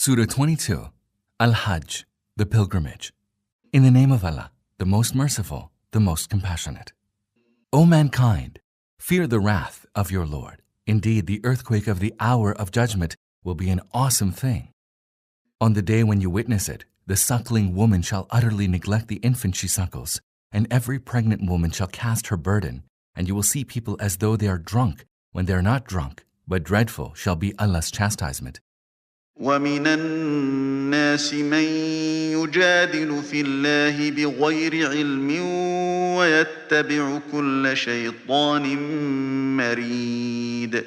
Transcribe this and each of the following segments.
Surah 22, Al-Hajj, the pilgrimage. In the name of Allah, the most merciful, the most compassionate. O mankind, fear the wrath of your Lord. Indeed, the earthquake of the hour of judgment will be an awesome thing. On the day when you witness it, the suckling woman shall utterly neglect the infant she suckles, and every pregnant woman shall cast her burden, and you will see people as though they are drunk when they are not drunk, but dreadful shall be Allah's chastisement. وَمِنَ النَّاسِ مَن يُجَادِلُ فِي اللَّهِ بِغَيْرِ عِلْمٍ وَيَتَّبِعُ كُلَّ شَيْطَانٍ مَّرِيدٍ.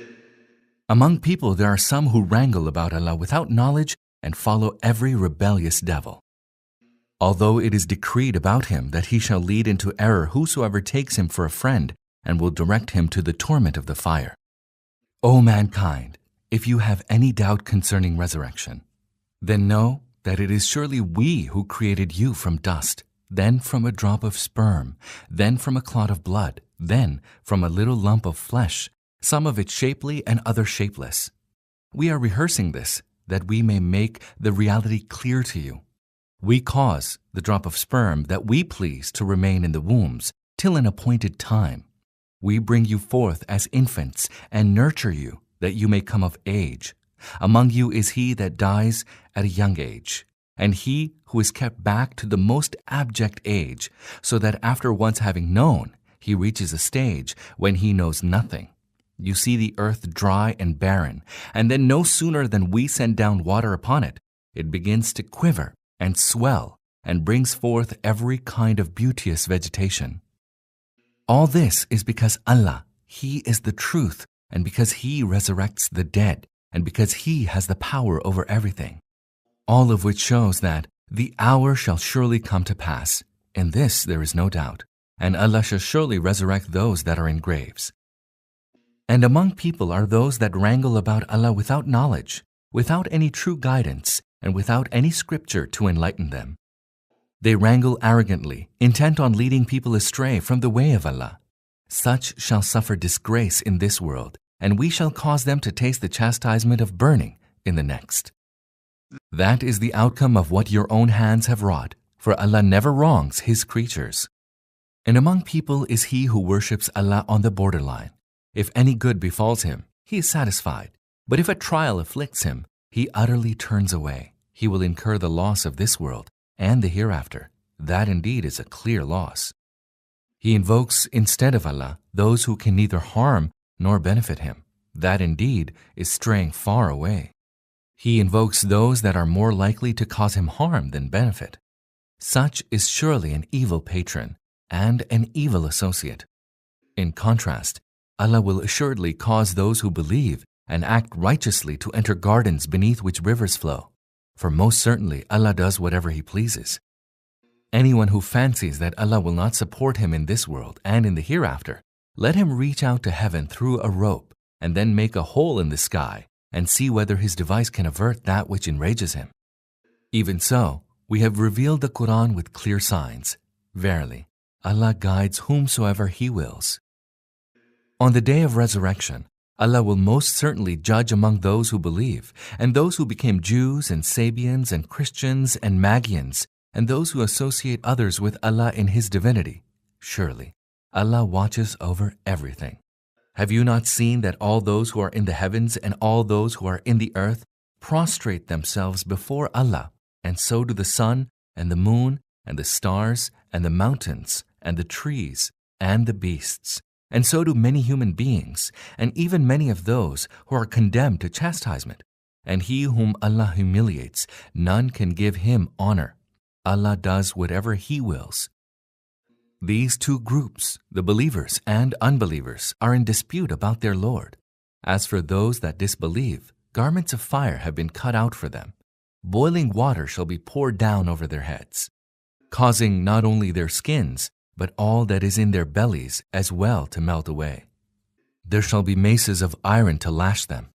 Among people there are some who wrangle about Allah without knowledge and follow every rebellious devil. Although it is decreed about him that he shall lead into error whosoever takes him for a friend and will direct him to the torment of the fire. O mankind, if you have any doubt concerning resurrection, then know that it is surely we who created you from dust, then from a drop of sperm, then from a clot of blood, then from a little lump of flesh, some of it shapely and other shapeless. We are rehearsing this, that we may make the reality clear to you. We cause the drop of sperm that we please to remain in the wombs till an appointed time. We bring you forth as infants and nurture you, that you may come of age. Among you is he that dies at a young age, and he who is kept back to the most abject age, so that after once having known, he reaches a stage when he knows nothing. You see the earth dry and barren, and then no sooner than we send down water upon it, it begins to quiver and swell and brings forth every kind of beauteous vegetation. All this is because Allah, He is the truth, and because He resurrects the dead, and because He has the power over everything. All of which shows that the hour shall surely come to pass. In this there is no doubt, and Allah shall surely resurrect those that are in graves. And among people are those that wrangle about Allah without knowledge, without any true guidance, and without any scripture to enlighten them. They wrangle arrogantly, intent on leading people astray from the way of Allah. Such shall suffer disgrace in this world, and we shall cause them to taste the chastisement of burning in the next. That is the outcome of what your own hands have wrought, for Allah never wrongs His creatures. And among people is he who worships Allah on the borderline. If any good befalls him, he is satisfied. But if a trial afflicts him, he utterly turns away. He will incur the loss of this world and the hereafter. That indeed is a clear loss. He invokes instead of Allah those who can neither harm nor benefit him. That indeed is straying far away. He invokes those that are more likely to cause him harm than benefit. Such is surely an evil patron and an evil associate. In contrast, Allah will assuredly cause those who believe and act righteously to enter gardens beneath which rivers flow. For most certainly Allah does whatever He pleases. Anyone who fancies that Allah will not support him in this world and in the hereafter, let him reach out to heaven through a rope and then make a hole in the sky and see whether his device can avert that which enrages him. Even so, we have revealed the Quran with clear signs. Verily, Allah guides whomsoever He wills. On the day of resurrection, Allah will most certainly judge among those who believe, and those who became Jews and Sabians and Christians and Magians, and those who associate others with Allah in His divinity. Surely, Allah watches over everything. Have you not seen that all those who are in the heavens and all those who are in the earth prostrate themselves before Allah, and so do the sun and the moon and the stars and the mountains and the trees and the beasts, and so do many human beings, and even many of those who are condemned to chastisement. And he whom Allah humiliates, none can give him honor. Allah does whatever He wills. These two groups, the believers and unbelievers, are in dispute about their Lord. As for those that disbelieve, garments of fire have been cut out for them. Boiling water shall be poured down over their heads, causing not only their skins, but all that is in their bellies as well to melt away. There shall be maces of iron to lash them.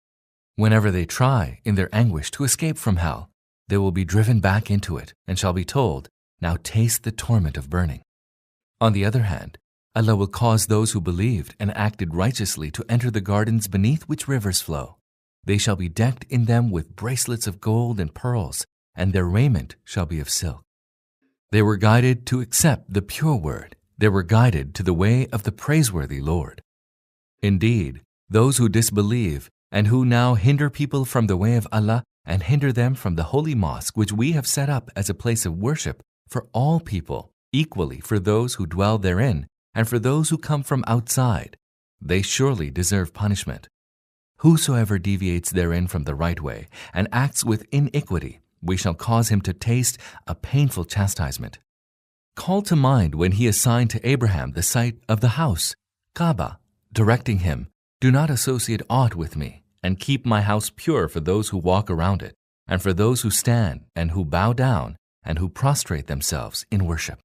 Whenever they try, in their anguish, to escape from hell, they will be driven back into it and shall be told, "Now taste the torment of burning." On the other hand, Allah will cause those who believed and acted righteously to enter the gardens beneath which rivers flow. They shall be decked in them with bracelets of gold and pearls, and their raiment shall be of silk. They were guided to accept the pure word. They were guided to the way of the praiseworthy Lord. Indeed, those who disbelieve and who now hinder people from the way of Allah and hinder them from the holy mosque which we have set up as a place of worship for all people, equally for those who dwell therein and for those who come from outside, they surely deserve punishment. Whosoever deviates therein from the right way and acts with iniquity, we shall cause him to taste a painful chastisement. Call to mind when he assigned to Abraham the site of the house, Kaaba, directing him, "Do not associate aught with me, and keep my house pure for those who walk around it, and for those who stand and who bow down and who prostrate themselves in worship.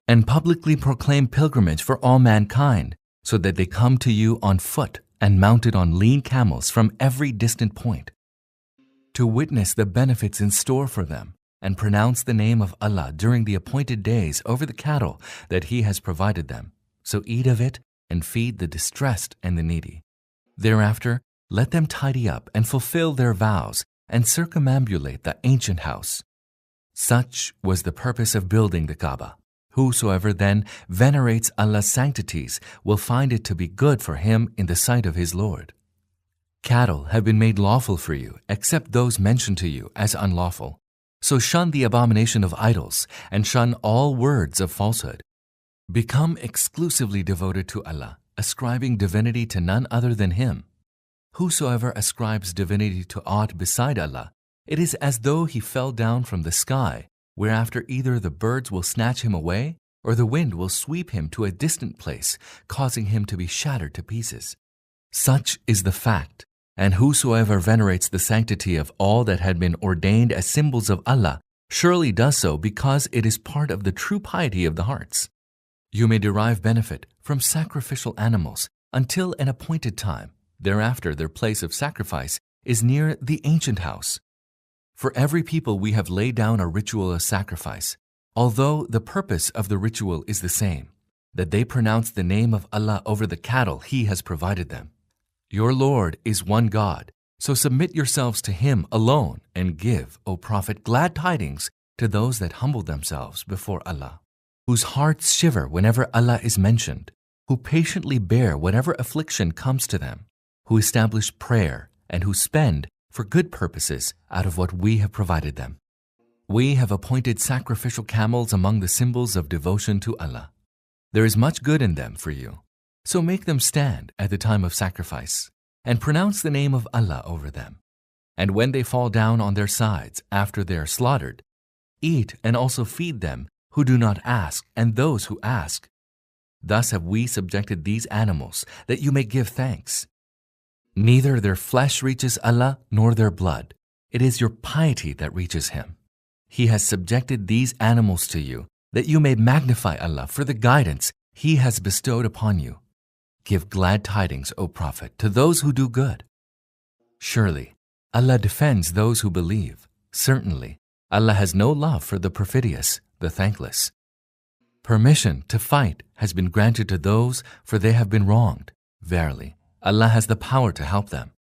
And publicly proclaim pilgrimage for all mankind, so that they come to you on foot and mounted on lean camels from every distant point, to witness the benefits in store for them, and pronounce the name of Allah during the appointed days over the cattle that He has provided them. So eat of it and feed the distressed and the needy. Thereafter, let them tidy up and fulfill their vows and circumambulate the ancient house. Such was the purpose of building the Kaaba. Whosoever then venerates Allah's sanctities will find it to be good for him in the sight of his Lord. Cattle have been made lawful for you, except those mentioned to you as unlawful. So shun the abomination of idols, and shun all words of falsehood. Become exclusively devoted to Allah, ascribing divinity to none other than Him. Whosoever ascribes divinity to aught beside Allah, it is as though he fell down from the sky, whereafter either the birds will snatch him away, or the wind will sweep him to a distant place, causing him to be shattered to pieces. Such is the fact, and whosoever venerates the sanctity of all that had been ordained as symbols of Allah surely does so because it is part of the true piety of the hearts. You may derive benefit from sacrificial animals until an appointed time. Thereafter, their place of sacrifice is near the ancient house. For every people we have laid down a ritual of sacrifice, although the purpose of the ritual is the same, that they pronounce the name of Allah over the cattle He has provided them. Your Lord is one God, so submit yourselves to Him alone and give, O Prophet, glad tidings to those that humble themselves before Allah, whose hearts shiver whenever Allah is mentioned, who patiently bear whatever affliction comes to them, who establish prayer and who spend for good purposes out of what we have provided them. We have appointed sacrificial camels among the symbols of devotion to Allah. There is much good in them for you, so make them stand at the time of sacrifice and pronounce the name of Allah over them. And when they fall down on their sides after they are slaughtered, eat and also feed them who do not ask and those who ask. Thus have we subjected these animals that you may give thanks. Neither their flesh reaches Allah nor their blood. It is your piety that reaches Him. He has subjected these animals to you that you may magnify Allah for the guidance He has bestowed upon you. Give glad tidings, O Prophet, to those who do good. Surely, Allah defends those who believe. Certainly, Allah has no love for the perfidious, the thankless. Permission to fight has been granted to those, for they have been wronged. Verily, Allah has the power to help them.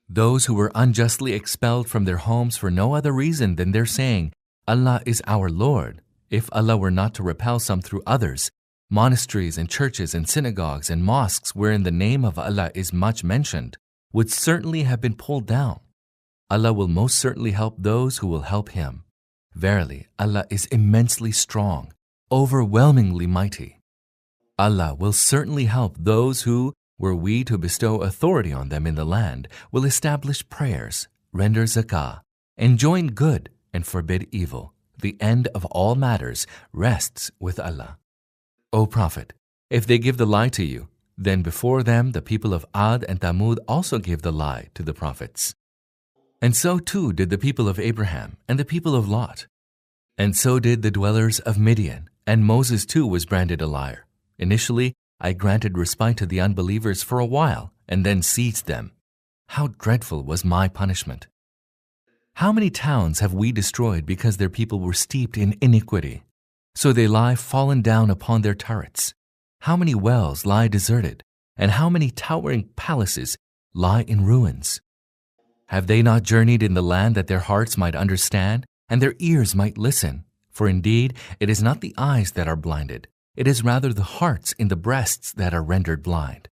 Those who were unjustly expelled from their homes for no other reason than their saying, Allah is our Lord, if Allah were not to repel some through others, monasteries and churches and synagogues and mosques wherein the name of Allah is much mentioned, would certainly have been pulled down. Allah will most certainly help those who will help Him. Verily, Allah is immensely strong, overwhelmingly mighty. Allah will certainly help those who, were we to bestow authority on them in the land, will establish prayers, render zakah, enjoin good and forbid evil. The end of all matters rests with Allah. O Prophet, if they give the lie to you, then before them the people of Ad and Thamud also gave the lie to the prophets. And so too did the people of Abraham and the people of Lot. And so did the dwellers of Midian, and Moses too was branded a liar. Initially, I granted respite to the unbelievers for a while and then seized them. How dreadful was my punishment! How many towns have we destroyed because their people were steeped in iniquity? So they lie fallen down upon their turrets. How many wells lie deserted, and how many towering palaces lie in ruins? Have they not journeyed in the land that their hearts might understand and their ears might listen? For indeed, it is not the eyes that are blinded, it is rather the hearts in the breasts that are rendered blind.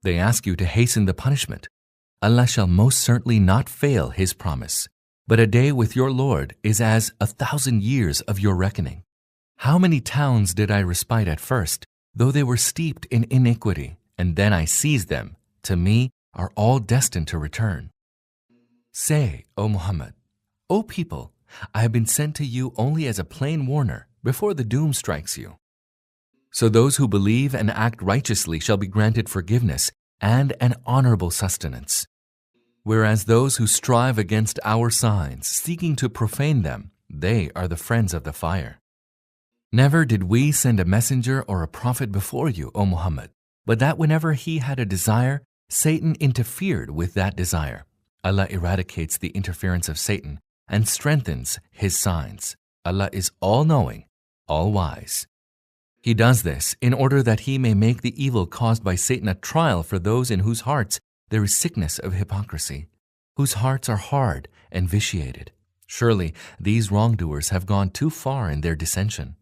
They ask you to hasten the punishment. Allah shall most certainly not fail His promise. But a day with your Lord is as 1,000 years of your reckoning. How many towns did I respite at first, though they were steeped in iniquity, and then I seized them, to me are all destined to return. Say, O Muhammad, O people, I have been sent to you only as a plain warner before the doom strikes you. So those who believe and act righteously shall be granted forgiveness and an honorable sustenance. Whereas those who strive against our signs, seeking to profane them, they are the friends of the fire. Never did we send a messenger or a prophet before you, O Muhammad, but that whenever he had a desire, Satan interfered with that desire. Allah eradicates the interference of Satan and strengthens his signs. Allah is all-knowing, all-wise. He does this in order that he may make the evil caused by Satan a trial for those in whose hearts there is sickness of hypocrisy, whose hearts are hard and vitiated. Surely these wrongdoers have gone too far in their dissension.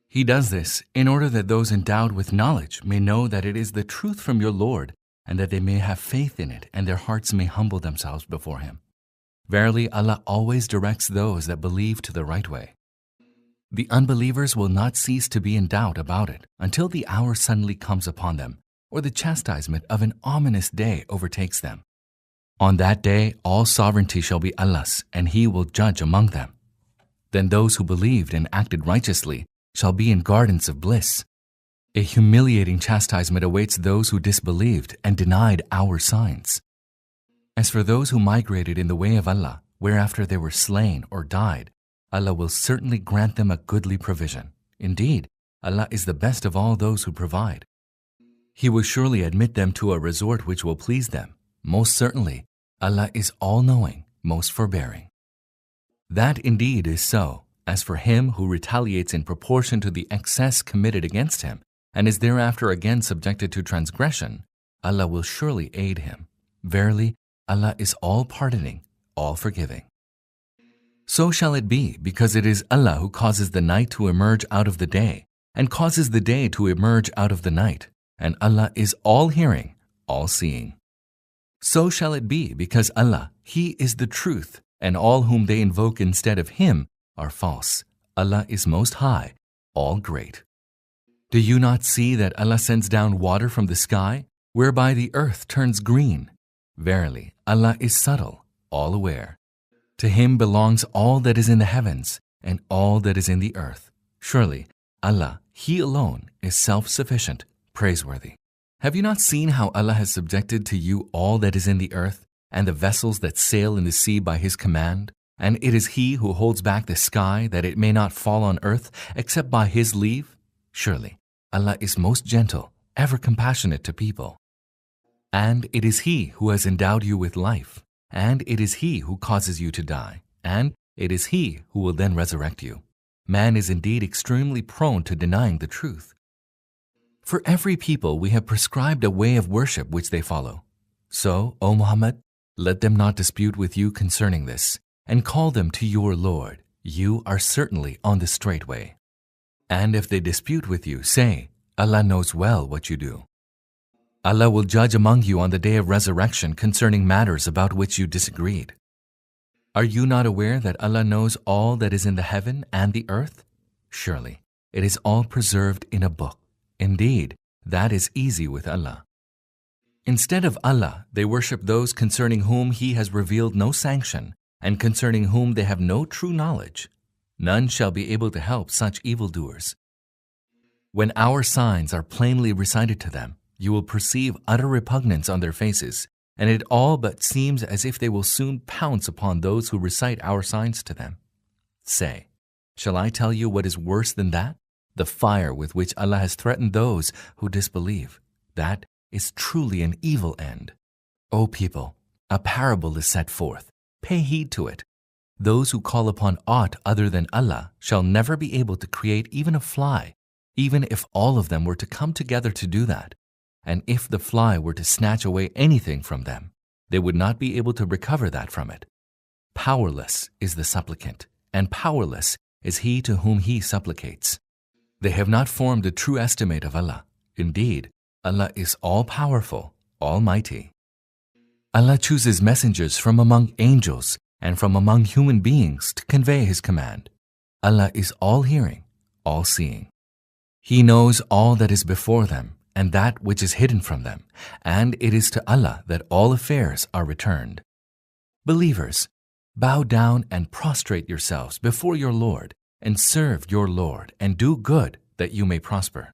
He does this in order that those endowed with knowledge may know that it is the truth from your Lord, and that they may have faith in it, and their hearts may humble themselves before Him. Verily, Allah always directs those that believe to the right way. The unbelievers will not cease to be in doubt about it until the hour suddenly comes upon them, or the chastisement of an ominous day overtakes them. On that day, all sovereignty shall be Allah's, and He will judge among them. Then those who believed and acted righteously shall be in gardens of bliss. A humiliating chastisement awaits those who disbelieved and denied our signs. As for those who migrated in the way of Allah, whereafter they were slain or died, Allah will certainly grant them a goodly provision. Indeed, Allah is the best of all those who provide. He will surely admit them to a resort which will please them. Most certainly, Allah is all-knowing, most forbearing. That indeed is so. As for him who retaliates in proportion to the excess committed against him, and is thereafter again subjected to transgression, Allah will surely aid him. Verily, Allah is all-pardoning, all-forgiving. So shall it be, because it is Allah who causes the night to emerge out of the day, and causes the day to emerge out of the night, and Allah is all-hearing, all-seeing. So shall it be, because Allah, He is the truth, and all whom they invoke instead of Him are false. Allah is most high, all great. Do you not see that Allah sends down water from the sky, whereby the earth turns green? Verily, Allah is subtle, all aware. To Him belongs all that is in the heavens and all that is in the earth. Surely, Allah, He alone, is self-sufficient, praiseworthy. Have you not seen how Allah has subjected to you all that is in the earth, and the vessels that sail in the sea by His command? And it is He who holds back the sky, that it may not fall on earth, except by His leave? Surely, Allah is most gentle, ever compassionate to people. And it is He who has endowed you with life, and it is He who causes you to die, and it is He who will then resurrect you. Man is indeed extremely prone to denying the truth. For every people we have prescribed a way of worship which they follow. So, O Muhammad, let them not dispute with you concerning this, and call them to your Lord. You are certainly on the straight way. And if they dispute with you, say, Allah knows well what you do. Allah will judge among you on the day of resurrection concerning matters about which you disagreed. Are you not aware that Allah knows all that is in the heaven and the earth? Surely, it is all preserved in a book. Indeed, that is easy with Allah. Instead of Allah, they worship those concerning whom He has revealed no sanction, and concerning whom they have no true knowledge. None shall be able to help such evildoers. When our signs are plainly recited to them, you will perceive utter repugnance on their faces, and it all but seems as if they will soon pounce upon those who recite our signs to them. Say, shall I tell you what is worse than that? The fire with which Allah has threatened those who disbelieve. That is truly an evil end. O people, a parable is set forth. Pay heed to it. Those who call upon aught other than Allah shall never be able to create even a fly, even if all of them were to come together to do that. And if the fly were to snatch away anything from them, they would not be able to recover that from it. Powerless is the supplicant, and powerless is he to whom he supplicates. They have not formed a true estimate of Allah. Indeed, Allah is all-powerful, almighty. Allah chooses messengers from among angels and from among human beings to convey His command. Allah is all-hearing, all-seeing. He knows all that is before them and that which is hidden from them, and it is to Allah that all affairs are returned. Believers, bow down and prostrate yourselves before your Lord, and serve your Lord, and do good that you may prosper.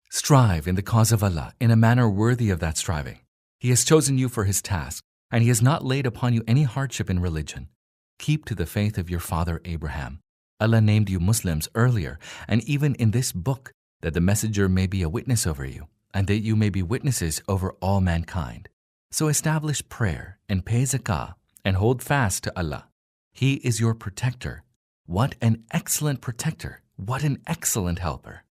Strive in the cause of Allah in a manner worthy of that striving. He has chosen you for His task, and He has not laid upon you any hardship in religion. Keep to the faith of your father Abraham. Allah named you Muslims earlier, and even in this book, that the messenger may be a witness over you, and that you may be witnesses over all mankind. So establish prayer and pay zakah and hold fast to Allah. He is your protector. What an excellent protector! What an excellent helper!